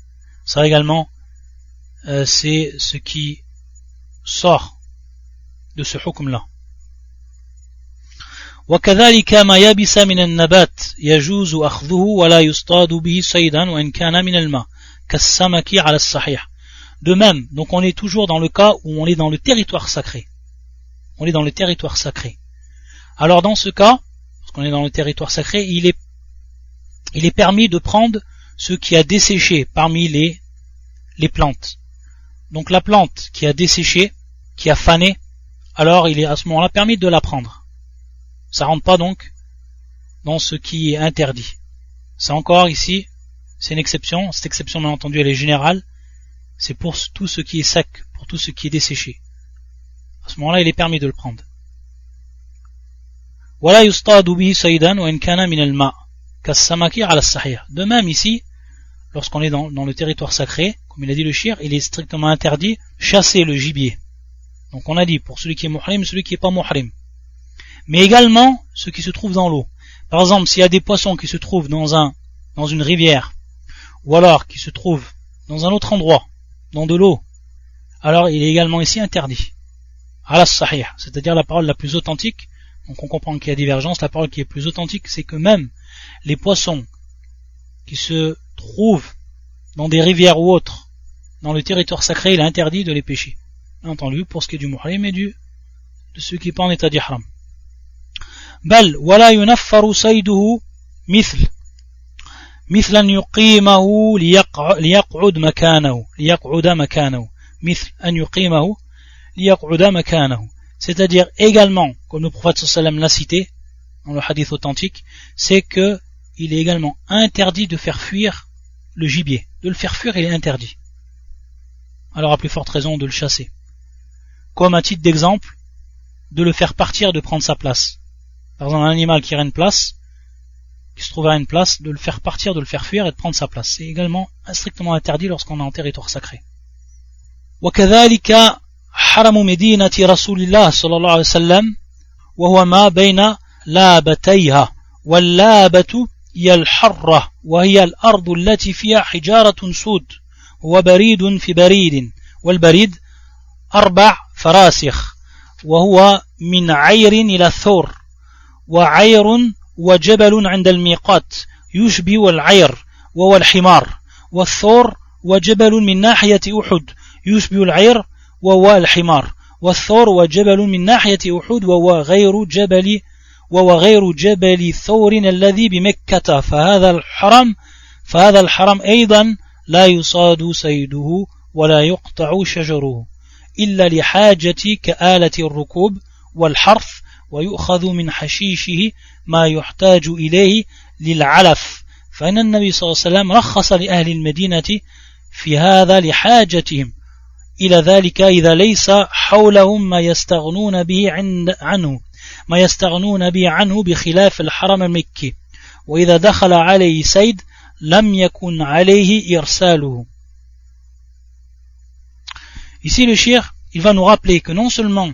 Ça également, c'est ce qui sort de ce hukm-là. وكذلك ما يبس من النبات يجوز أخذه ولا يصطاد به صيدا وإن كان من الماء كالسمك على الصحيح. De même, donc on est toujours dans le cas où on est dans le territoire sacré. On est dans le territoire sacré. Alors dans ce cas, parce qu'on est dans le territoire sacré, il est permis de prendre ce qui a desséché parmi les plantes. Donc la plante qui a desséché, qui a fané, alors il est à ce moment-là permis de la prendre. Ça rentre pas donc dans ce qui est interdit. C'est encore ici, c'est une exception. Cette exception, bien entendu, elle est générale. C'est pour tout ce qui est sec, pour tout ce qui est desséché. À ce moment-là, il est permis de le prendre. De même ici, lorsqu'on est dans le territoire sacré, comme il a dit le shir, il est strictement interdit chasser le gibier. Donc on a dit pour celui qui est muhrim, celui qui n'est pas muhrim. mais également ce qui se trouve dans l'eau. Par exemple, s'il y a des poissons qui se trouvent dans une rivière, ou alors qui se trouvent dans un autre endroit, dans de l'eau, alors il est également ici interdit. Ala sahih, c'est-à-dire la parole la plus authentique. Donc on comprend qu'il y a divergence. La parole qui est plus authentique, c'est que même les poissons qui se trouvent dans des rivières ou autres, dans le territoire sacré, il est interdit de les pêcher. Bien entendu, pour ce qui est du muhrim et de ceux qui pas en état d'ihram. بل ولا ينفر صيده مثل أن يقيمه ليقعد مكانه مثل أن يقيمه ليقعد مكانه. C'est-à-dire également, comme le prophète sallallahu alayhi wa sallam l'a cité dans le hadith authentique, c'est que il est également interdit de faire fuir le gibier. De le faire fuir, il est interdit. Alors à plus forte raison de le chasser. Comme à titre d'exemple, de le faire partir, de prendre sa place. Par exemple, un animal qui a une place, qui se trouve à une place, de le faire partir, de le faire fuir et de prendre sa place. C'est également strictement interdit lorsqu'on est en territoire sacré. وكذلك حرم مدينة رسول الله صلى الله عليه وسلم وهو ما بين لابتيها واللابة هي الحرة وهي الأرض التي فيها حجارة سود وبريد في بريد والبريد 4 فراسخ وهو من عير إلى ثور وعير وجبل عند الميقات يشبه العير وهو الحمار والثور وجبل من ناحية أحد يشبه العير وهو الحمار والثور وجبل من ناحية أحد وهو غير جبل ثور الذي بمكة فهذا الحرم أيضا لا يصاد صيده ولا يقطع شجره إلا لحاجة كآلة الركوب والحرث ويؤخذ من حشيشه ما يحتاج إليه للعلف فإن النبي صلى الله عليه وسلم رخص لأهل المدينة في هذا لحاجتهم إلى ذلك إذا ليس حولهم ما يستغنون به عنه بخلاف الحرم المكي وإذا دخل عليه سيد لم يكن عليه إرساله. Ici le shir, il va nous rappeler que non seulement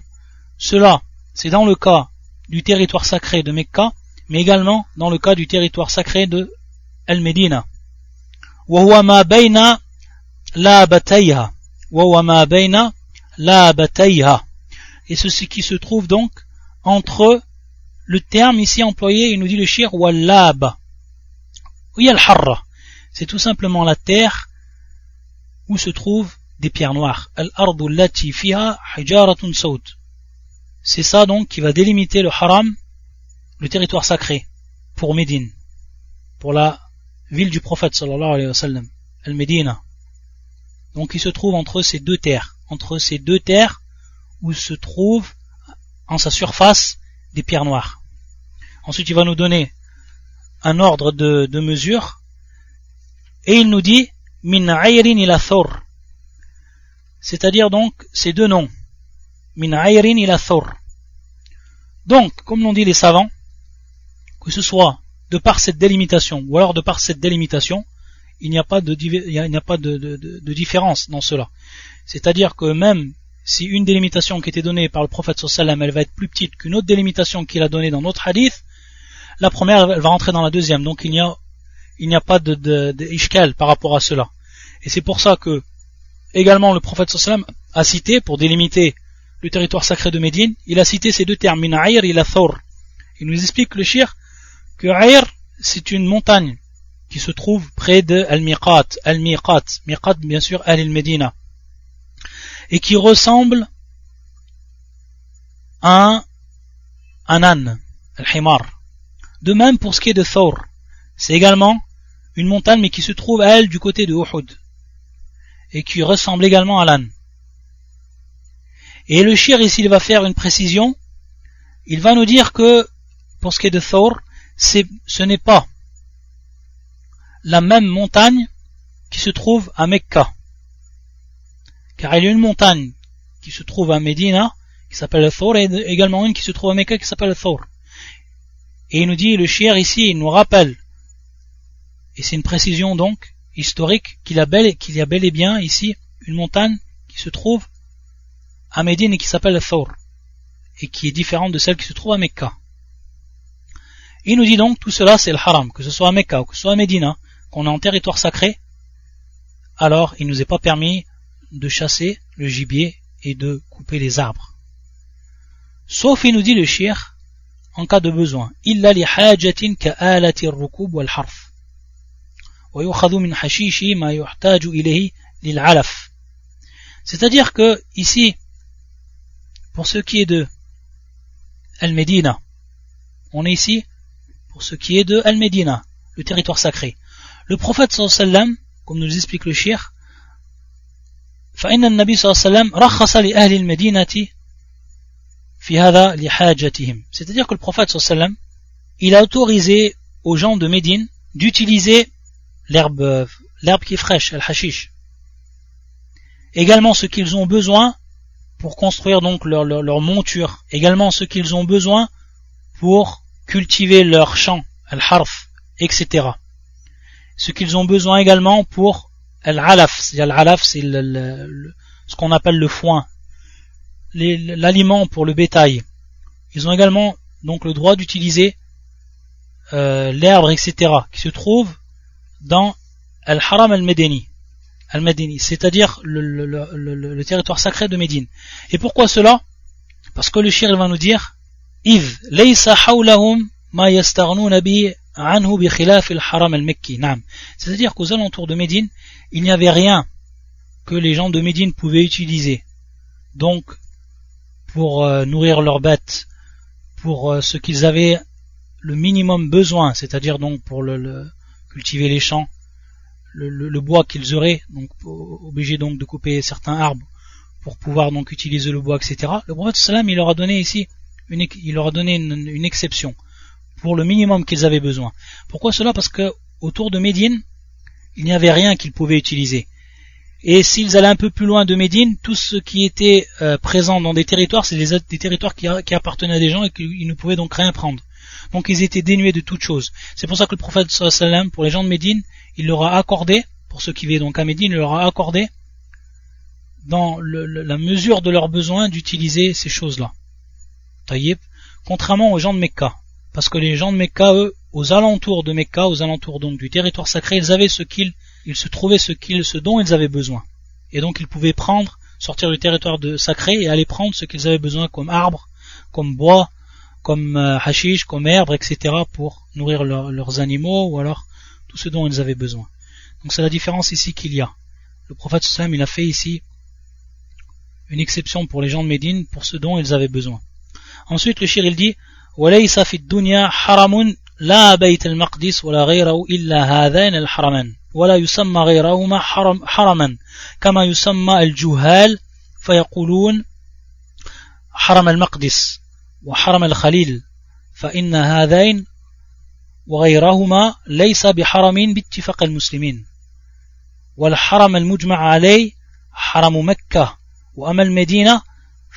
cela c'est dans le cas du territoire sacré de Mecca, mais également dans le cas du territoire sacré de Al-Médina. وهو ما بين لابتيها et ceci qui se trouve donc entre le terme ici employé, il nous dit le shir wal-lab ou al-harra, c'est tout simplement la terre où se trouvent des pierres noires. Al-ardu allati fiha hijaratun sawd. C'est ça donc qui va délimiter le haram, le territoire sacré pour Médine, pour la ville du prophète sallallahu alayhi wa sallam, Al-Médina. Donc il se trouve entre ces deux terres où se trouvent en sa surface des pierres noires. Ensuite il va nous donner un ordre de mesure et il nous dit min ayrin ila thur, c'est-à-dire donc ces deux noms, min ayrin ila thur. Donc comme l'ont dit les savants, que ce soit de par cette délimitation ou alors de par cette délimitation, il n'y a pas de différence dans cela. C'est-à-dire que même si une délimitation qui était donnée par le prophète sallallahu alayhi wa sallam, elle va être plus petite qu'une autre délimitation qu'il a donnée dans notre hadith, la première elle va rentrer dans la deuxième. Donc il n'y a pas de ishkal par rapport à cela. Et c'est pour ça que également le prophète sallallahu alayhi wa sallam a cité, pour délimiter le territoire sacré de Médine, il a cité ces deux termes, min ayr ila thur. Il nous explique le shir que Ayr c'est une montagne qui se trouve près de Al-Miqat, Miqat bien sûr Al-Medina, et qui ressemble à un âne, Al-Himar. De même pour ce qui est de Thawr, c'est également une montagne mais qui se trouve à elle du côté de Uhud, et qui ressemble également à l'âne. Et le shir ici il va faire une précision, il va nous dire que pour ce qui est de Thawr, ce n'est pas la même montagne qui se trouve à Mecca, car il y a une montagne qui se trouve à Médina qui s'appelle le Thawr et également une qui se trouve à Mecca qui s'appelle le Thawr. Et il nous dit, le shir ici il nous rappelle, et c'est une précision donc historique, qu'il y a bel et bien ici une montagne qui se trouve à Médine et qui s'appelle le Thawr et qui est différente de celle qui se trouve à Mecca. Il nous dit donc tout cela c'est le haram, que ce soit à Mecca ou que ce soit à Médina, qu'on est en territoire sacré, alors il ne nous est pas permis de chasser le gibier et de couper les arbres. Sauf, il nous dit le cheikh, en cas de besoin, illa li hajatin ka'alati ar-rukub wal harf wa yukhadhu min hashishi ma yuhtaju ilayhi lil 'alaf. C'est-à-dire que ici, pour ce qui est de Al-Médina, on est ici pour ce qui est de Al-Médina, le territoire sacré. Le prophète sallallahu alayhi wa sallam, comme nous explique le cheikh, فإن النبي صلى الله عليه وسلم رخص لأهل المدينة في هذا لحاجتهم. C'est-à-dire que le prophète sallallahu alayhi wa sallam, il a autorisé aux gens de Médine d'utiliser l'herbe qui est fraîche, al-hashish. Également ce qu'ils ont besoin pour construire donc leur monture. Également ce qu'ils ont besoin pour cultiver leurs champs, al-harf, etc. Ce qu'ils ont besoin également pour al-alaf, c'est-à-dire al-alaf, c'est ce qu'on appelle le foin, l'aliment pour le bétail. Ils ont également donc le droit d'utiliser l'herbe, etc., qui se trouve dans al-haram al-Médini, c'est-à-dire le territoire sacré de Médine. Et pourquoi cela? Parce que le cheikh va nous dire إذ ليس حولهم ما يستغنون به عنه بخلاف الحرم المكي. نعم. C'est-à-dire qu'aux alentours de Médine, il n'y avait rien que les gens de Médine pouvaient utiliser. Donc, pour nourrir leurs bêtes, pour ce qu'ils avaient le minimum besoin, c'est-à-dire donc pour cultiver les champs, le bois qu'ils auraient, donc obligés donc de couper certains arbres pour pouvoir donc utiliser le bois, etc. Le prophète sallam, il leur a donné ici une exception pour le minimum qu'ils avaient besoin. Pourquoi cela? Parce que autour de Médine, il n'y avait rien qu'ils pouvaient utiliser. Et s'ils allaient un peu plus loin de Médine, tout ce qui était présent dans des territoires, c'est des territoires qui appartenaient à des gens et qu'ils ne pouvaient donc rien prendre. Donc ils étaient dénués de toute chose. C'est pour ça que le prophète sallallahu alayhi wa sallam, pour les gens de Médine, il leur a accordé, pour ceux qui vivaient donc à Médine, il leur a accordé dans la mesure de leurs besoins d'utiliser ces choses-là. Taïb, contrairement aux gens de Mecca. Parce que les gens de Mecca, eux, aux alentours de Mecca, aux alentours donc du territoire sacré, ils avaient il se trouvait ce dont ils avaient besoin. Et donc ils pouvaient sortir du territoire sacré et aller prendre ce qu'ils avaient besoin comme arbres, comme bois, comme hashish, comme herbe, etc. pour nourrir leurs animaux ou alors tout ce dont ils avaient besoin. Donc c'est la différence ici qu'il y a. Le prophète sallam, il a fait ici une exception pour les gens de Médine pour ce dont ils avaient besoin. Ensuite le cheikh il dit وَلَيْسَ فِي الدُّنْيَا حَرَمٌ لَا بَيْتَ الْمَقْدِسِ وَلَا غَيْرَهُ إِلَّا هَذَيْنِ الْحَرَمَيْنِ ولا يسمى غيرهما حرما كما يسمى الجهال فيقولون حرم المقدس وحرم الخليل فإن هذين وغيرهما ليس بحرم باتفاق المسلمين والحرم المجمع عليه حرم مكة وأما المدينة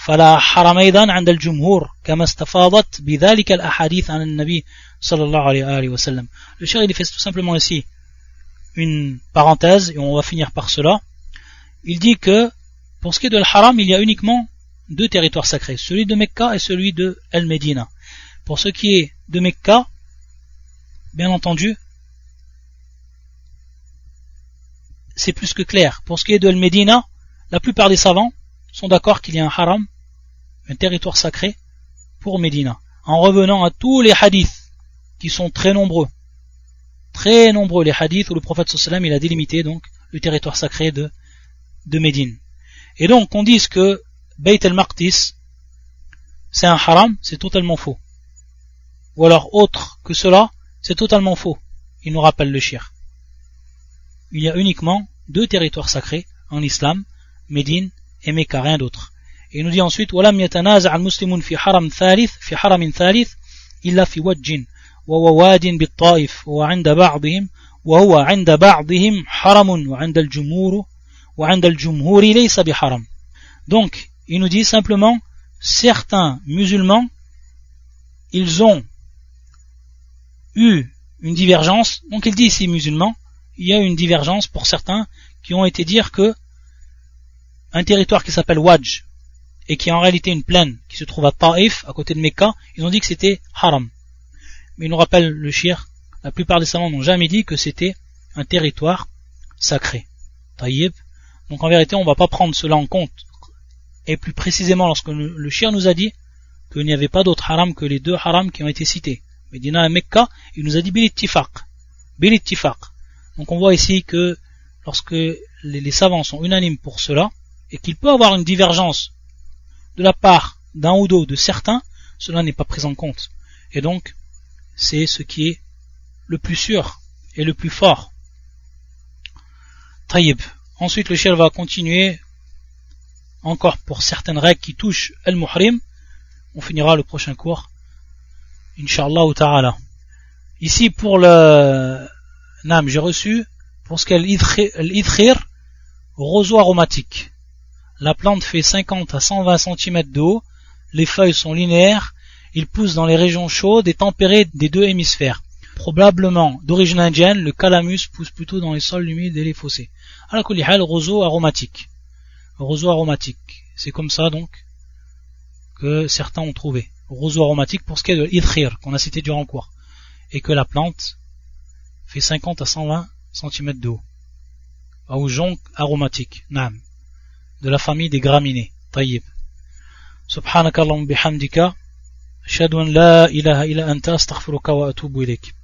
فلا حرم أيضا عند الجمهور كما استفاضت بذلك الأحاديث عن النبي صلى الله عليه وسلم. Le cheikh il fait tout simplement ici une parenthèse, et on va finir par cela. Il dit que, pour ce qui est de l'Haram, il y a uniquement deux territoires sacrés, celui de Mecca et celui de Al-Médina. Pour ce qui est de Mecca, bien entendu, c'est plus que clair. Pour ce qui est de Al-Médina, la plupart des savants sont d'accord qu'il y a un Haram, un territoire sacré, pour Médina. En revenant à tous les hadiths, qui sont très nombreux les hadiths où le prophète sallallahu alayhi wa sallam il a délimité donc le territoire sacré de Médine. Et donc qu'on dise que Bayt al-Maqdis c'est un haram, c'est totalement faux. Ou alors autre que cela, c'est totalement faux. Il nous rappelle le cheikh. Il y a uniquement deux territoires sacrés en islam, Médine et Mecca, rien d'autre. Et il nous dit ensuite وَلَمْ يَتَنَازَعَ الْمُسْلِمُونَ فِي حَرَمٍ ثَالِثٍ إِلَّا فِي وَجٍّ وهو واد بالطائف وعند بعضهم حرم وعند الجمهور ليس بحرم. Donc il nous dit simplement certains musulmans ils ont eu une divergence. Donc il dit ici musulmans, il y a une divergence pour certains qui ont été dire que un territoire qui s'appelle Wajj et qui est en réalité une plaine qui se trouve à Taif à côté de Mecca, ils ont dit que c'était haram. mais il nous rappelle le shir, la plupart des savants n'ont jamais dit que c'était un territoire sacré. Taïb. Donc en vérité, on ne va pas prendre cela en compte. Et plus précisément, lorsque le shir nous a dit qu'il n'y avait pas d'autres haram que les deux harams qui ont été cités, Médina et Mecca, il nous a dit bil ittifaq. Donc on voit ici que lorsque les savants sont unanimes pour cela, et qu'il peut y avoir une divergence de la part d'un ou d'autres de certains, cela n'est pas pris en compte. Et donc, c'est ce qui est le plus sûr et le plus fort. Taïb. Ensuite, le shir va continuer encore pour certaines règles qui touchent al-muhrim. On finira le prochain cours, Inch'Allah ta'ala. Ici, pour le Nam, j'ai reçu, pour ce qu'est l'idkhir, roseau aromatique. La plante fait 50 à 120 cm de haut, les feuilles sont linéaires, il pousse dans les régions chaudes et tempérées des deux hémisphères. Probablement d'origine indienne, le calamus pousse plutôt dans les sols humides et les fossés. À la kulihal, roseau aromatique. C'est comme ça donc que certains ont trouvé. Roseau aromatique pour ce qui est de l'idkhir, qu'on a cité durant le cours. Et que la plante fait 50 à 120 cm de haut. Ou jonc aromatique, naam. De la famille des graminées. Tayyib. Subhanakallahum bihamdika. Ashhadu an la ilaha illa anta astaghfiruka wa atubu ilayk.